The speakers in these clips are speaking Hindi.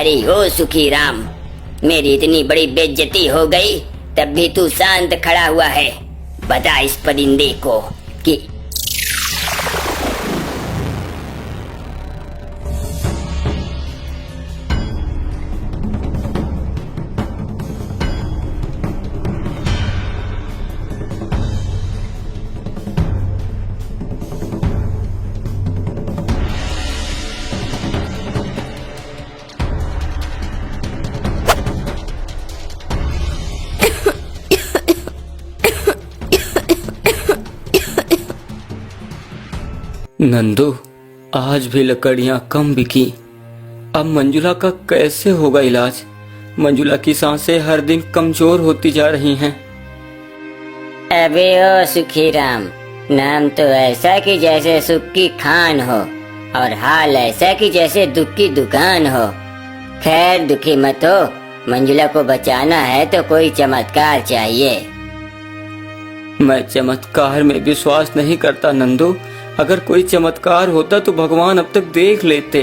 अरे ओ सुखी राम, मेरी इतनी बड़ी बेइज्जती हो गई तब भी तू शांत खड़ा हुआ है। बता इस परिंदे को कि नंदू, आज भी लकड़ियां कम बिकी। अब मंजुला का कैसे होगा इलाज? मंजुला की सांसें हर दिन कमजोर होती जा रही हैं। अबे ओ सुखी राम, नाम तो ऐसा कि जैसे सुख की खान हो और हाल ऐसा कि जैसे दुख की दुकान हो। खैर दुखी मत हो, मंजुला को बचाना है तो कोई चमत्कार चाहिए। मैं चमत्कार में विश्वास नहीं करता नंदू। अगर कोई चमत्कार होता तो भगवान अब तक देख लेते।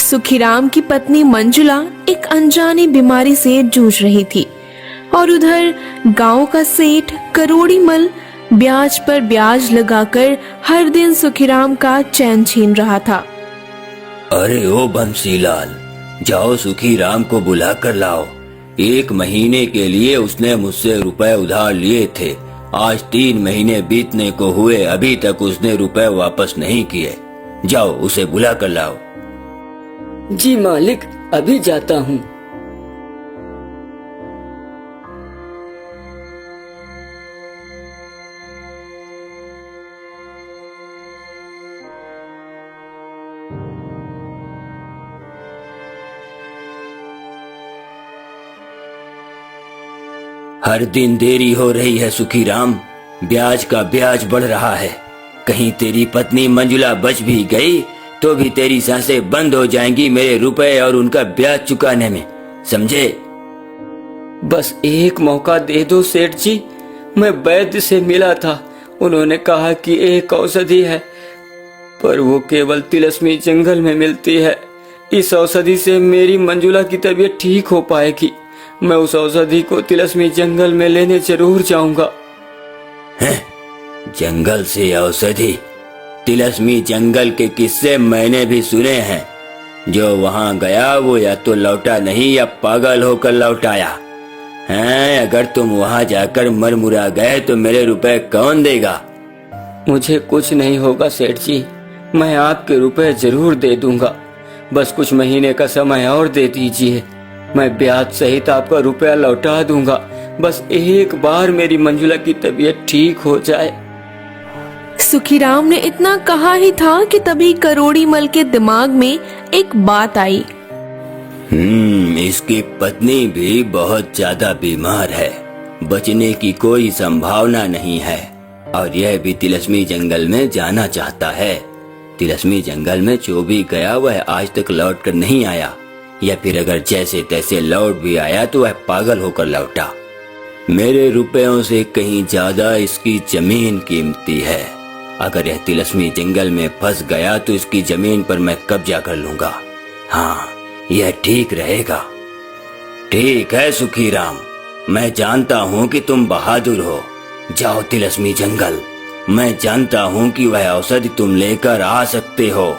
सुखीराम की पत्नी मंजुला एक अनजानी बीमारी से जूझ रही थी और उधर गांव का सेठ करोड़ीमल ब्याज पर ब्याज लगाकर हर दिन सुखीराम का चैन छीन रहा था। अरे ओ बंसीलाल, जाओ सुखीराम को बुला कर लाओ। 1 महीने के लिए उसने मुझसे रुपए उधार लिए थे। आज 3 महीने बीतने को हुए, अभी तक उसने रुपए वापस नहीं किए। जाओ उसे बुला कर लाओ। जी मालिक, अभी जाता हूँ। हर दिन देरी हो रही है सुखीराम, ब्याज का ब्याज बढ़ रहा है। कहीं तेरी पत्नी मंजुला बच भी गई तो भी तेरी सांसें बंद हो जाएंगी मेरे रुपए और उनका ब्याज चुकाने में, समझे? बस एक मौका दे दो सेठ जी। मैं वैद्य से मिला था, उन्होंने कहा कि एक औषधि है पर वो केवल तिलस्मी जंगल में मिलती है। इस औषधि से मेरी मंजुला की तबीयत ठीक हो पाएगी। मैं उस औषधि को तिलस्मी जंगल में लेने जरूर जाऊंगा। जंगल से औषधि? तिलस्मी जंगल के किस्से मैंने भी सुने हैं। जो वहाँ गया वो या तो लौटा नहीं या पागल होकर लौट आया है। अगर तुम वहाँ जाकर मरमुरा गए तो मेरे रुपए कौन देगा? मुझे कुछ नहीं होगा सेठ जी, मैं आपके रुपए जरूर दे दूंगा। बस कुछ महीने का समय और दे दीजिए, मैं ब्याज सहित आपका रुपया लौटा दूंगा। बस एक बार मेरी मंजुला की तबीयत ठीक हो जाए। सुखीराम ने इतना कहा ही था कि तभी करोड़ीमल के दिमाग में एक बात आई। इसकी पत्नी भी बहुत ज्यादा बीमार है, बचने की कोई संभावना नहीं है और यह भी तिलस्मी जंगल में जाना चाहता है। तिलस्मी जंगल में जो भी गया वह आज तक लौट कर नहीं आया, या फिर अगर जैसे तैसे लौट भी आया तो वह पागल होकर लौटा। मेरे रुपयों से कहीं ज्यादा इसकी जमीन कीमती है। अगर यह तिलस्मी जंगल में फंस गया तो इसकी जमीन पर मैं कब्जा कर लूंगा। हाँ, यह ठीक रहेगा। ठीक है सुखीराम, मैं जानता हूँ कि तुम बहादुर हो। जाओ तिलस्मी जंगल, मैं जानता हूँ कि वह औषधि तुम लेकर आ सकते हो।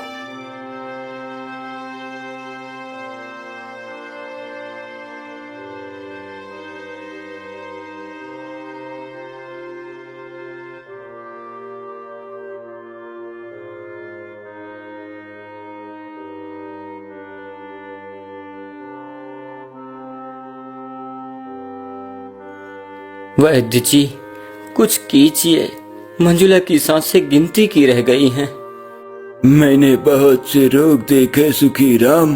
वैद्य जी, कुछ कीजिए, मंजुला की सांसें गिनती की रह गई हैं। मैंने बहुत से रोग देखे सुखीराम,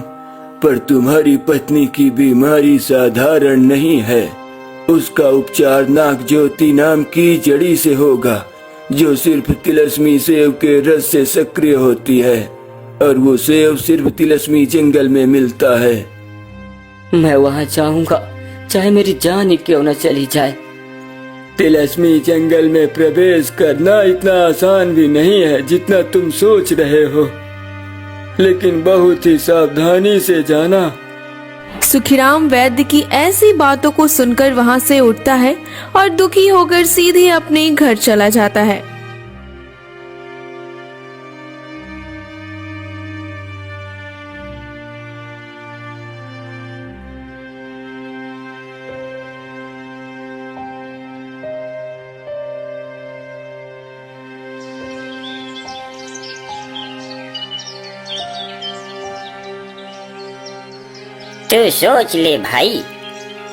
पर तुम्हारी पत्नी की बीमारी साधारण नहीं है। उसका उपचार नाग ज्योति नाम की जड़ी से होगा, जो सिर्फ तिलस्मी सेव के रस से सक्रिय होती है और वो सेव सिर्फ तिलस्मी जंगल में मिलता है। मैं वहां जाऊंगा, चाहे मेरी जान ही क्यों न चली जाए। तिलस्मी जंगल में प्रवेश करना इतना आसान भी नहीं है जितना तुम सोच रहे हो, लेकिन बहुत ही सावधानी से जाना। सुखीराम वैद्य की ऐसी बातों को सुनकर वहां से उठता है और दुखी होकर सीधे अपने घर चला जाता है। तू सोच ले भाई,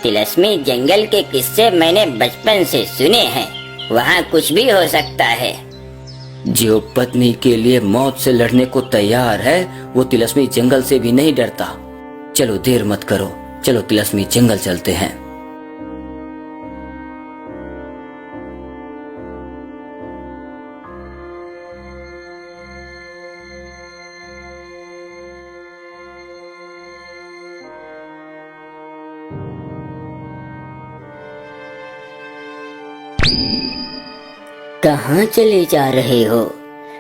तिलस्मी जंगल के किस्से मैंने बचपन से सुने हैं। वहाँ कुछ भी हो सकता है। जो पत्नी के लिए मौत से लड़ने को तैयार है वो तिलस्मी जंगल से भी नहीं डरता। चलो देर मत करो, चलो तिलस्मी जंगल चलते हैं। कहाँ चले जा रहे हो?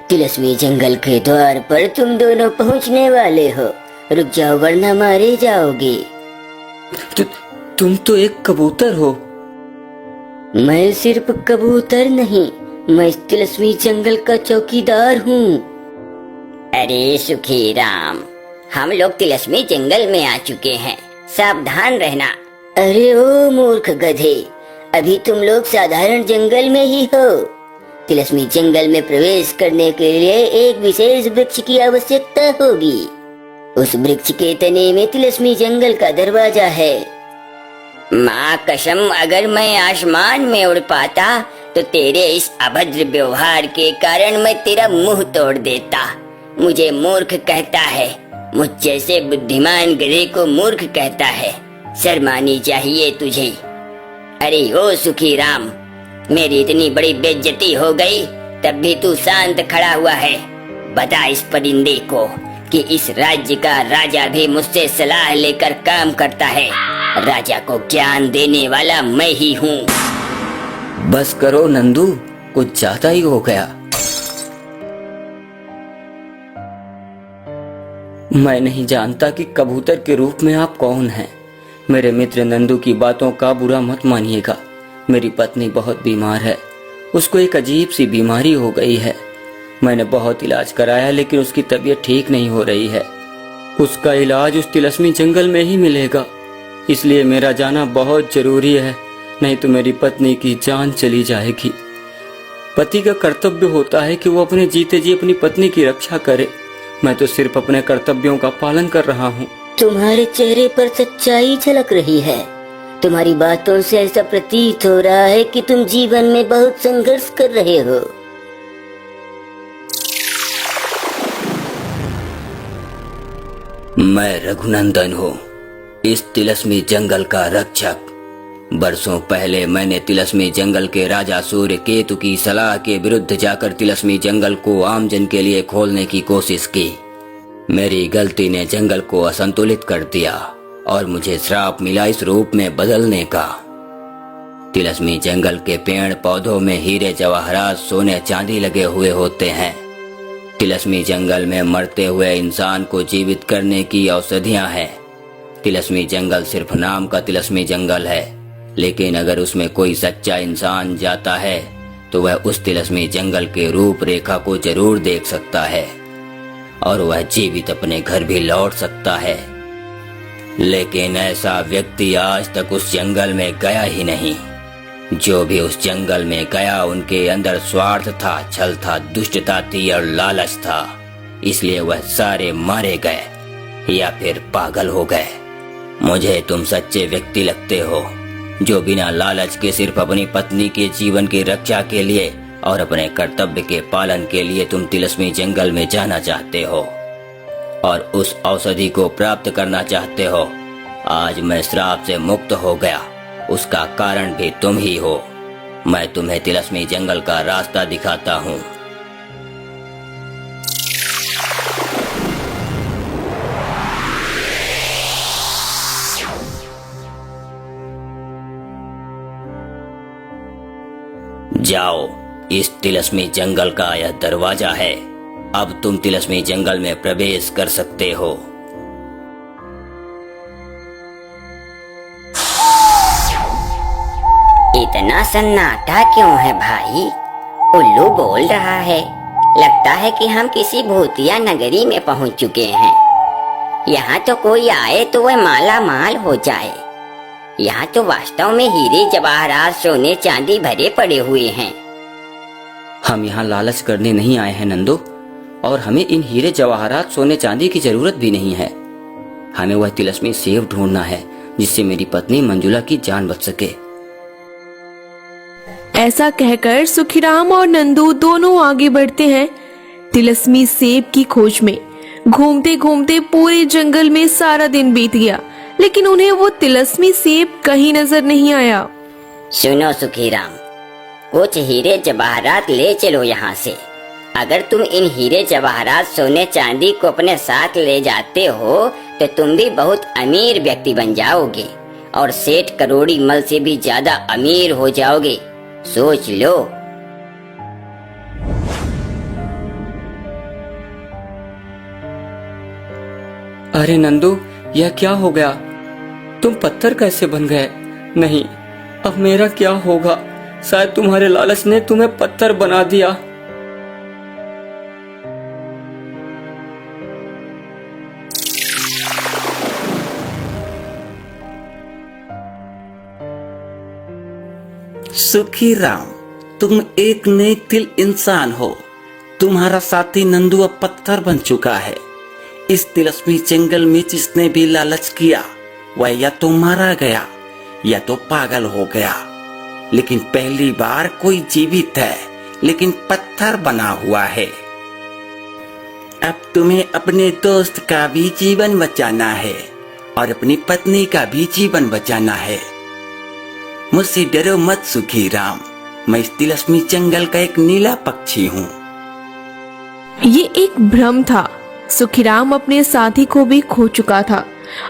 तिलस्मी जंगल के द्वार पर तुम दोनों पहुँचने वाले हो। रुक जाओ वरना मारे जाओगे। तुम तो एक कबूतर हो। मैं सिर्फ कबूतर नहीं, मैं तिलस्मी जंगल का चौकीदार हूँ। अरे सुखीराम, हम लोग तिलस्मी जंगल में आ चुके हैं, सावधान रहना। अरे ओ मूर्ख गधे, अभी तुम लोग साधारण जंगल में ही हो। तिलस्मी जंगल में प्रवेश करने के लिए एक विशेष वृक्ष की आवश्यकता होगी। उस वृक्ष के तने में तिलस्मी जंगल का दरवाजा है। माँ कसम, अगर मैं आसमान में उड़ पाता तो तेरे इस अभद्र व्यवहार के कारण मैं तेरा मुंह तोड़ देता। मुझे मूर्ख कहता है, मुझ जैसे बुद्धिमान गधे को मूर्ख कहता है। शर्मानी चाहिए तुझे। अरे ओ सुखीराम, मेरी इतनी बड़ी बेइज्जती हो गई तब भी तू शांत खड़ा हुआ है। बता इस परिंदे को कि इस राज्य का राजा भी मुझसे सलाह लेकर काम करता है। राजा को ज्ञान देने वाला मैं ही हूँ। बस करो नंदू, कुछ ज्यादा ही हो गया। मैं नहीं जानता कि कबूतर के रूप में आप कौन हैं। मेरे मित्र नंदू की बातों का बुरा मत मानिएगा। मेरी पत्नी बहुत बीमार है, उसको एक अजीब सी बीमारी हो गई है। मैंने बहुत इलाज कराया लेकिन उसकी तबीयत ठीक नहीं हो रही है। उसका इलाज उस तिलस्मी जंगल में ही मिलेगा, इसलिए मेरा जाना बहुत जरूरी है, नहीं तो मेरी पत्नी की जान चली जाएगी। पति का कर्तव्य होता है कि वो अपने जीते जी अपनी पत्नी की रक्षा करे। मैं तो सिर्फ अपने कर्तव्यों का पालन कर रहा हूँ। तुम्हारे चेहरे पर सच्चाई झलक रही है। तुम्हारी बातों से ऐसा प्रतीत हो रहा है कि तुम जीवन में बहुत संघर्ष कर रहे हो। मैं रघुनंदन हूँ, इस तिलस्मी जंगल का रक्षक। बरसों पहले मैंने तिलस्मी जंगल के राजा सूर्य केतु की सलाह के विरुद्ध जाकर तिलस्मी जंगल को आमजन के लिए खोलने की कोशिश की। मेरी गलती ने जंगल को असंतुलित कर दिया और मुझे श्राप मिला इस रूप में बदलने का। तिलस्मी जंगल के पेड़ पौधों में हीरे जवाहरात सोने चांदी लगे हुए होते हैं। तिलस्मी जंगल में मरते हुए इंसान को जीवित करने की औषधियां हैं। तिलस्मी जंगल सिर्फ नाम का तिलस्मी जंगल है, लेकिन अगर उसमें कोई सच्चा इंसान जाता है तो वह उस तिलस्मी जंगल के रूप रेखा को जरूर देख सकता है और वह जीवित अपने घर भी लौट सकता है। लेकिन ऐसा व्यक्ति आज तक उस जंगल में गया ही नहीं। जो भी उस जंगल में गया उनके अंदर स्वार्थ था, छल था, दुष्टता थी और लालच था, इसलिए वह सारे मारे गए या फिर पागल हो गए। मुझे तुम सच्चे व्यक्ति लगते हो जो बिना लालच के सिर्फ अपनी पत्नी के जीवन की रक्षा के लिए और अपने कर्तव्य के पालन के लिए तुम तिलस्मी जंगल में जाना चाहते हो और उस औषधि को प्राप्त करना चाहते हो। आज मैं श्राप से मुक्त हो गया, उसका कारण भी तुम ही हो। मैं तुम्हें तिलस्मी जंगल का रास्ता दिखाता हूँ। जाओ, इस तिलस्मी जंगल का यह दरवाजा है। अब तुम तिलस्मी जंगल में प्रवेश कर सकते हो। इतना सन्नाटा क्यों है भाई? उल्लू बोल रहा है। लगता है कि हम किसी भूतिया नगरी में पहुंच चुके हैं। यहाँ तो कोई आए तो वह माला माल हो जाए। यहाँ तो वास्तव में हीरे जवाहरात सोने चांदी भरे पड़े हुए हैं। हम यहाँ लालच करने नहीं आए हैं नंदो, और हमें इन हीरे जवाहरात सोने चांदी की जरूरत भी नहीं है। हमें वह तिलस्मी सेब ढूंढना है जिससे मेरी पत्नी मंजुला की जान बच सके। ऐसा कहकर सुखीराम और नंदू दोनों आगे बढ़ते हैं तिलस्मी सेब की खोज में। घूमते घूमते पूरे जंगल में सारा दिन बीत गया, लेकिन उन्हें वो तिलस्मी सेब कहीं नजर नहीं आया। सुनो सुखीराम, कुछ हीरे जवाहरात ले चलो यहाँ से। अगर तुम इन हीरे जवाहरात सोने चांदी को अपने साथ ले जाते हो तो तुम भी बहुत अमीर व्यक्ति बन जाओगे और सेठ करोड़ी मल से भी ज्यादा अमीर हो जाओगे। सोच लो। अरे नंदू, यह क्या हो गया? तुम पत्थर कैसे बन गए? नहीं, अब मेरा क्या होगा? शायद तुम्हारे लालच ने तुम्हें पत्थर बना दिया। सुखीराम, तुम एक नेक दिल इंसान हो। तुम्हारा साथी नंदू अब पत्थर बन चुका है। इस तिलस्मी जंगल में जिसने भी लालच किया वह या तो मारा गया या तो पागल हो गया, लेकिन पहली बार कोई जीवित है लेकिन पत्थर बना हुआ है। अब तुम्हें अपने दोस्त का भी जीवन बचाना है और अपनी पत्नी का भी जीवन बचाना है। मुझसे डरो मत सुखीराम, मैं इस तिलस्मी जंगल का एक नीला पक्षी हूँ। ये एक भ्रम था। सुखीराम अपने साथी को भी खो चुका था।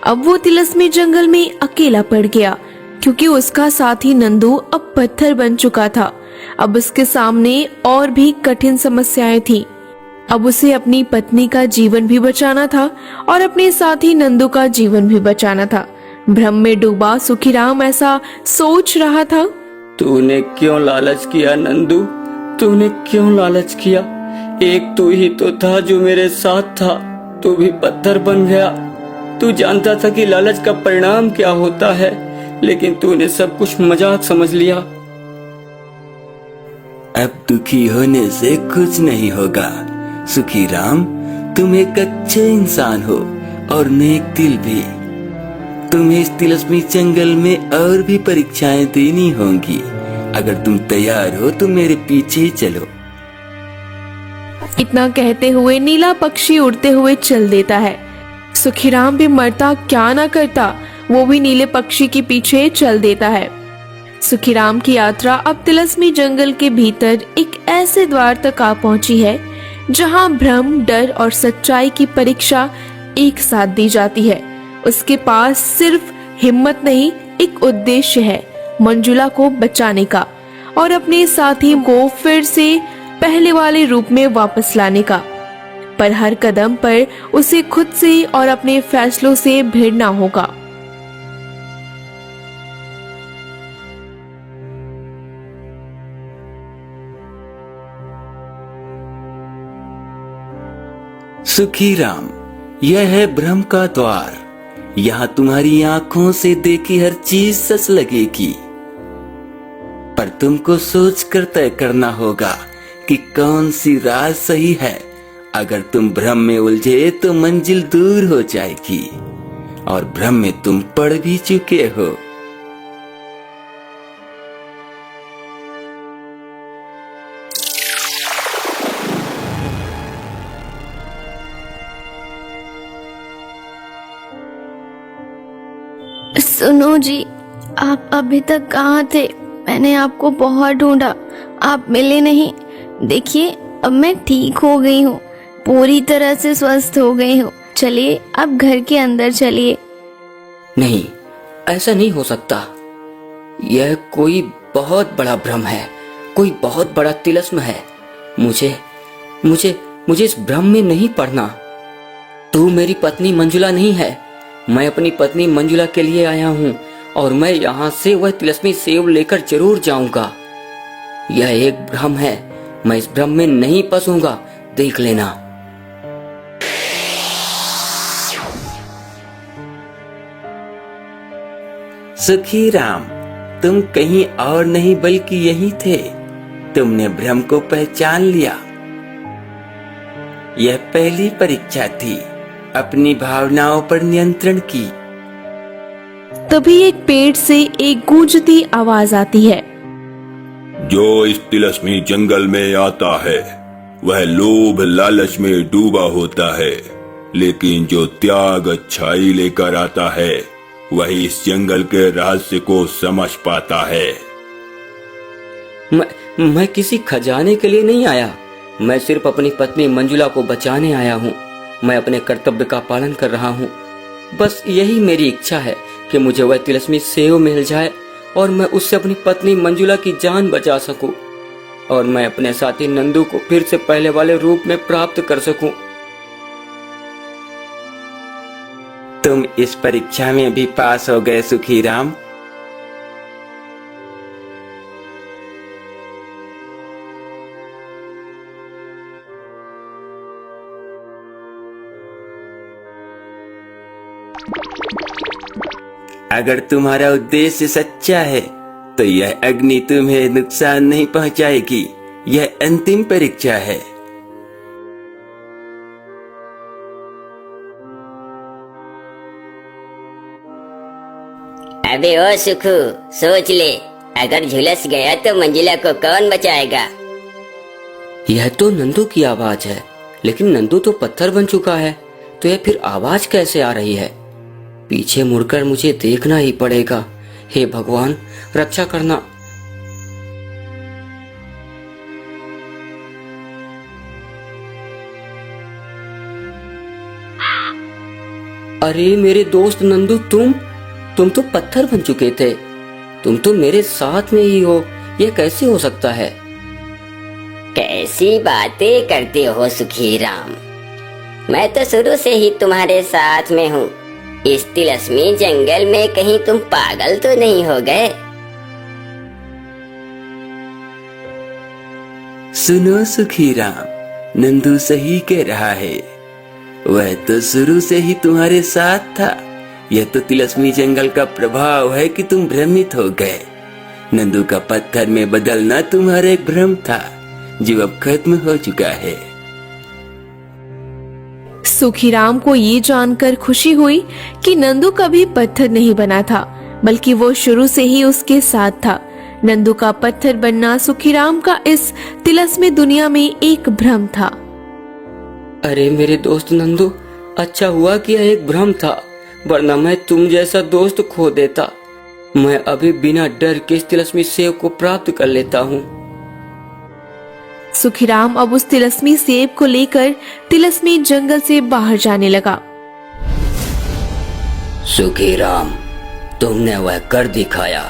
अब वो तिलस्मी जंगल में अकेला पड़ गया क्योंकि उसका साथी नंदू अब पत्थर बन चुका था। अब उसके सामने और भी कठिन समस्याएं थीं। अब उसे अपनी पत्नी का जीवन भी बचाना था और अपने साथी नंदू का जीवन भी बचाना था। भ्रम में डूबा सुखीराम ऐसा सोच रहा था। तूने क्यों लालच किया नंदू? तूने क्यों लालच किया? एक तू ही तो था जो मेरे साथ था, तू भी पत्थर बन गया। तू जानता था कि लालच का परिणाम क्या होता है, लेकिन तूने सब कुछ मजाक समझ लिया। अब दुखी होने से कुछ नहीं होगा सुखीराम, तुम एक अच्छे इंसान हो और नेक दिल भी। तुम्हें इस तिलस्मी जंगल में और भी परीक्षाएं देनी होंगी। अगर तुम तैयार हो तो मेरे पीछे ही चलो। इतना कहते हुए नीला पक्षी उड़ते हुए चल देता है। सुखीराम भी मरता क्या ना करता, वो भी नीले पक्षी के पीछे चल देता है। सुखीराम की यात्रा अब तिलस्मी जंगल के भीतर एक ऐसे द्वार तक आ पहुंची है जहां भ्रम, डर और सच्चाई की परीक्षा एक साथ दी जाती है। उसके पास सिर्फ हिम्मत नहीं, एक उद्देश्य है, मंजुला को बचाने का और अपने साथी को फिर से पहले वाले रूप में वापस लाने का। पर हर कदम पर उसे खुद से और अपने फैसलों से भिड़ना होगा। सुखीराम, यह है भ्रम का द्वार। यहाँ तुम्हारी आंखों से देखी हर चीज सच लगेगी, पर तुमको सोच कर तय करना होगा कि कौन सी राह सही है। अगर तुम भ्रम में उलझे तो मंजिल दूर हो जाएगी, और भ्रम में तुम पड़ भी चुके हो। सुनो जी, आप अभी तक कहाँ थे? मैंने आपको बहुत ढूंढा, आप मिले नहीं। देखिए, अब मैं ठीक हो गई हूँ, पूरी तरह से स्वस्थ हो गई हूँ। चलिए अब घर के अंदर चलिए। नहीं, ऐसा नहीं हो सकता। यह कोई बहुत बड़ा भ्रम है। कोई बहुत बड़ा तिलिस्म है। मुझे मुझे मुझे इस भ्रम में नहीं पड़ना। तू मेरी पत्नी मंजुला नहीं है। मैं अपनी पत्नी मंजुला के लिए आया हूँ और मैं यहाँ से वह तिलिस्मी सेब लेकर जरूर जाऊंगा। यह एक भ्रम है, मैं इस भ्रम में नहीं फंसूंगा, देख लेना। सुखी राम, तुम कहीं और नहीं बल्कि यही थे। तुमने भ्रम को पहचान लिया। यह पहली परीक्षा थी, अपनी भावनाओं पर नियंत्रण की। तभी एक पेड़ से एक गूंजती आवाज आती है। जो इस तिलिस्मी जंगल में आता है वह लोभ लालच में डूबा होता है, लेकिन जो त्याग अच्छाई लेकर आता है वही इस जंगल के रहस्य को समझ पाता है। मैं किसी खजाने के लिए नहीं आया। मैं सिर्फ अपनी पत्नी मंजुला को बचाने आया हूँ। मैं अपने कर्तव्य का पालन कर रहा हूँ। बस यही मेरी इच्छा है कि मुझे वह तिलिस्मी सेब मिल जाए और मैं उससे अपनी पत्नी मंजुला की जान बचा सकूं और मैं अपने साथी नंदू को फिर से पहले वाले रूप में प्राप्त कर सकूं। तुम इस परीक्षा में भी पास हो गए सुखी राम। अगर तुम्हारा उद्देश्य सच्चा है तो यह अग्नि तुम्हें नुकसान नहीं पहुंचाएगी। यह अंतिम परीक्षा है। अबे ओ सुखू, सोच ले, अगर झुलस गया तो मंजिला को कौन बचाएगा? यह तो नंदू की आवाज है, लेकिन नंदू तो पत्थर बन चुका है, तो यह फिर आवाज कैसे आ रही है? पीछे मुड़कर मुझे देखना ही पड़ेगा। हे भगवान, रक्षा करना। अरे मेरे दोस्त नंदू, तुम तो पत्थर बन चुके थे। तुम तो मेरे साथ में ही हो। यह कैसे हो सकता है? कैसी बातें करते हो सुखी राम? मैं तो शुरू से ही तुम्हारे साथ में हूँ। इस तिलिस्मी जंगल में कहीं तुम पागल तो नहीं हो गए? सुनो सुखी राम, नंदू सही कह रहा है। वह तो शुरू से ही तुम्हारे साथ था। यह तो तिलिस्मी जंगल का प्रभाव है कि तुम भ्रमित हो गए। नंदू का पत्थर में बदलना तुम्हारा एक भ्रम था जो अब खत्म हो चुका है। सुखीराम को ये जानकर खुशी हुई कि नंदू कभी पत्थर नहीं बना था, बल्कि वो शुरू से ही उसके साथ था। नंदू का पत्थर बनना सुखीराम का इस तिलिस्मी दुनिया में एक भ्रम था। अरे मेरे दोस्त नंदू, अच्छा हुआ कि यह एक भ्रम था, वरना मैं तुम जैसा दोस्त खो देता। मैं अभी बिना डर के इस तिलिस्मी सेब को प्राप्त कर लेता हूँ। सुखीराम अब उस तिलिस्मी सेब को लेकर तिलिस्मी जंगल से बाहर जाने लगा। सुखीराम, तुमने वह कर दिखाया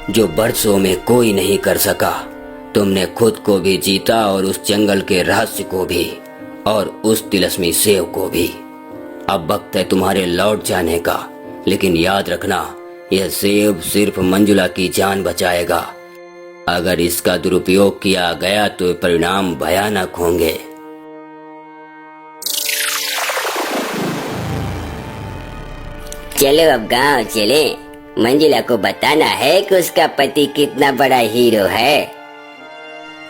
जो बरसों में कोई नहीं कर सका। तुमने खुद को भी जीता और उस जंगल के रहस्य को भी, और उस तिलिस्मी सेब को भी। अब वक्त है तुम्हारे लौट जाने का, लेकिन याद रखना, यह सेब सिर्फ मंजुला की जान बचाएगा। अगर इसका दुरुपयोग किया गया तो परिणाम भयानक होंगे। चलो अब गांव चले। मंजुला को बताना है कि उसका पति कितना बड़ा हीरो है।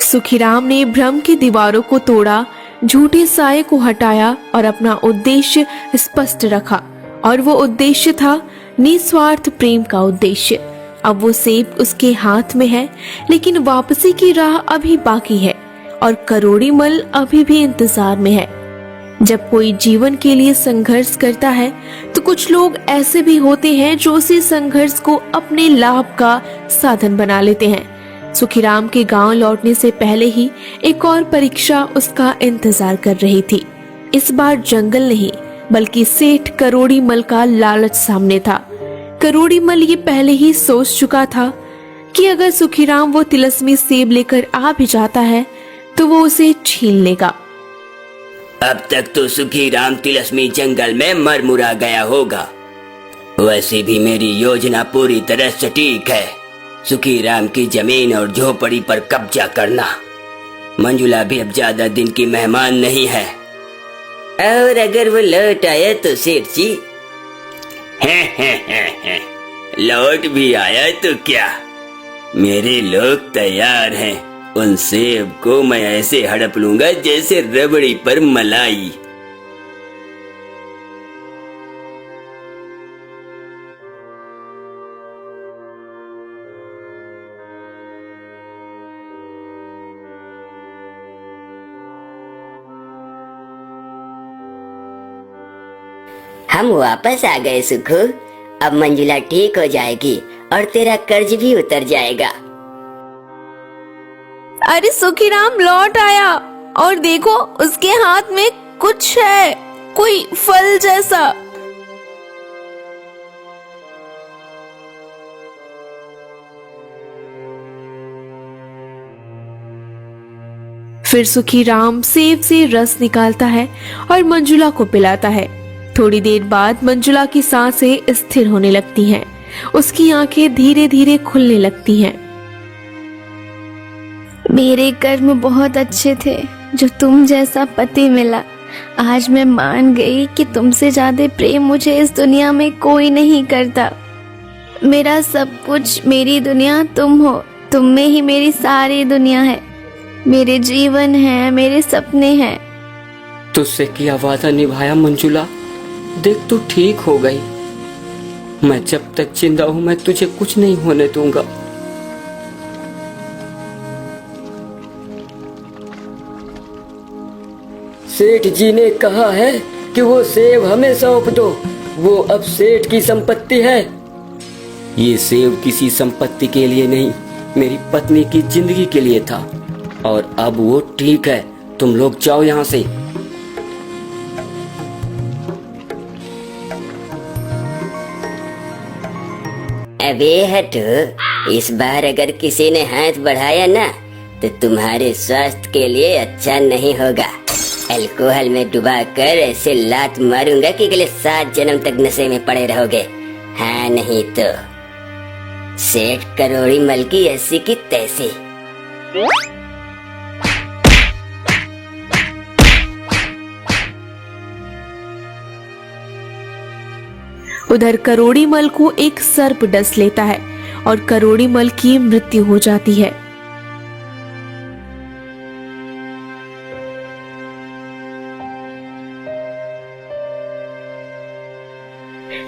सुखीराम ने भ्रम की दीवारों को तोड़ा, झूठे साये को हटाया और अपना उद्देश्य स्पष्ट रखा, और वो उद्देश्य था निस्वार्थ प्रेम का उद्देश्य। अब वो सेब उसके हाथ में है, लेकिन वापसी की राह अभी बाकी है और करोड़ीमल अभी भी इंतजार में है। जब कोई जीवन के लिए संघर्ष करता है तो कुछ लोग ऐसे भी होते हैं जो उसी संघर्ष को अपने लाभ का साधन बना लेते हैं। सुखीराम के गांव लौटने से पहले ही एक और परीक्षा उसका इंतजार कर रही थी। इस बार जंगल नहीं, बल्कि सेठ करोड़ीमल का लालच सामने था। करोड़ीमल ये पहले ही सोच चुका था कि अगर सुखीराम वो तिलस्मी सेब लेकर आ भी जाता है तो वो उसे छीन लेगा। अब तक तो सुखीराम तिलस्मी जंगल में मर मुरा गया होगा। वैसे भी मेरी योजना पूरी तरह सटीक है। सुखीराम की जमीन और झोपड़ी पर कब्जा करना। मंजुला भी अब ज्यादा दिन की मेहमान नहीं है। और अगर वो लौट आया तो सेठ जी? लौट भी आया तो क्या, मेरे लोग तैयार हैं। उन सेब को मैं ऐसे हड़प लूंगा जैसे रबड़ी पर मलाई। हम वापस आ गए सुखू। अब मंजुला ठीक हो जाएगी और तेरा कर्ज भी उतर जाएगा। अरे सुखीराम लौट आया और देखो उसके हाथ में कुछ है, कोई फल जैसा। फिर सुखीराम सेब से रस निकालता है और मंजुला को पिलाता है। थोड़ी देर बाद मंजुला की सांसें स्थिर होने लगती हैं। उसकी आंखें धीरे धीरे खुलने लगती हैं। मेरे कर्म बहुत अच्छे थे जो तुम जैसा पति मिला। आज मैं मान गई कि तुमसे ज्यादा प्रेम मुझे इस दुनिया में कोई नहीं करता। मेरा सब कुछ, मेरी दुनिया तुम हो। तुम में ही मेरी सारी दुनिया है, मेरे जीवन है, मेरे सपने हैं। तुझसे किया वादा निभाया मंजुला। देख तू ठीक हो गई। मैं जब तक जिंदा हूं मैं तुझे कुछ नहीं होने दूंगा। सेठ जी ने कहा है कि वो सेब हमें सौंप दो। वो अब सेठ की संपत्ति है। ये सेब किसी संपत्ति के लिए नहीं, मेरी पत्नी की जिंदगी के लिए था। और अब वो ठीक है। तुम लोग जाओ यहाँ से। अबे हटो, इस बार अगर किसी ने हाथ बढ़ाया ना तो तुम्हारे स्वास्थ्य के लिए अच्छा नहीं होगा। अल्कोहल में डुबा कर ऐसे लात मारूंगा कि अगले 7 जन्म तक नशे में पड़े रहोगे। हाँ नहीं तो सेठ करोड़ी मल की ऐसी की तैसी। उधर करोड़ीमल को एक सर्प डस लेता है और करोड़ीमल की मृत्यु हो जाती है।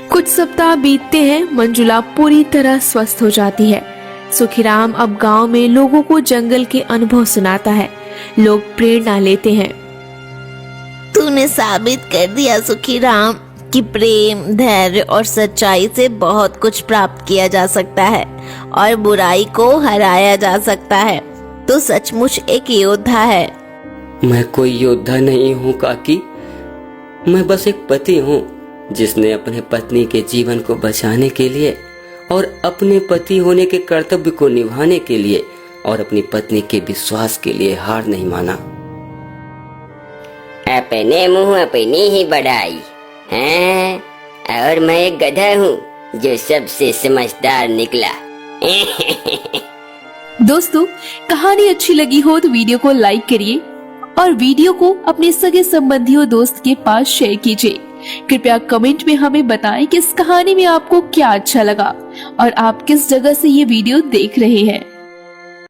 कुछ सप्ताह बीतते हैं। मंजुला पूरी तरह स्वस्थ हो जाती है। सुखीराम अब गांव में लोगों को जंगल के अनुभव सुनाता है। लोग प्रेरणा लेते हैं। तूने साबित कर दिया सुखीराम कि प्रेम, धैर्य और सच्चाई से बहुत कुछ प्राप्त किया जा सकता है और बुराई को हराया जा सकता है। तो सचमुच एक योद्धा है। मैं कोई योद्धा नहीं हूँ काकी। मैं बस एक पति हूँ जिसने अपने पत्नी के जीवन को बचाने के लिए और अपने पति होने के कर्तव्य को निभाने के लिए और अपनी पत्नी के विश्वास के लिए हार नहीं माना। अपने मुंह अपनी ही बढ़ाई है। और मैं एक गधा हूँ जो सबसे समझदार निकला। दोस्तों, कहानी अच्छी लगी हो तो वीडियो को लाइक करिए और वीडियो को अपने सगे संबंधियों दोस्त के पास शेयर कीजिए। कृपया कमेंट में हमें बताएं कि इस कहानी में आपको क्या अच्छा लगा और आप किस जगह से ये वीडियो देख रहे हैं।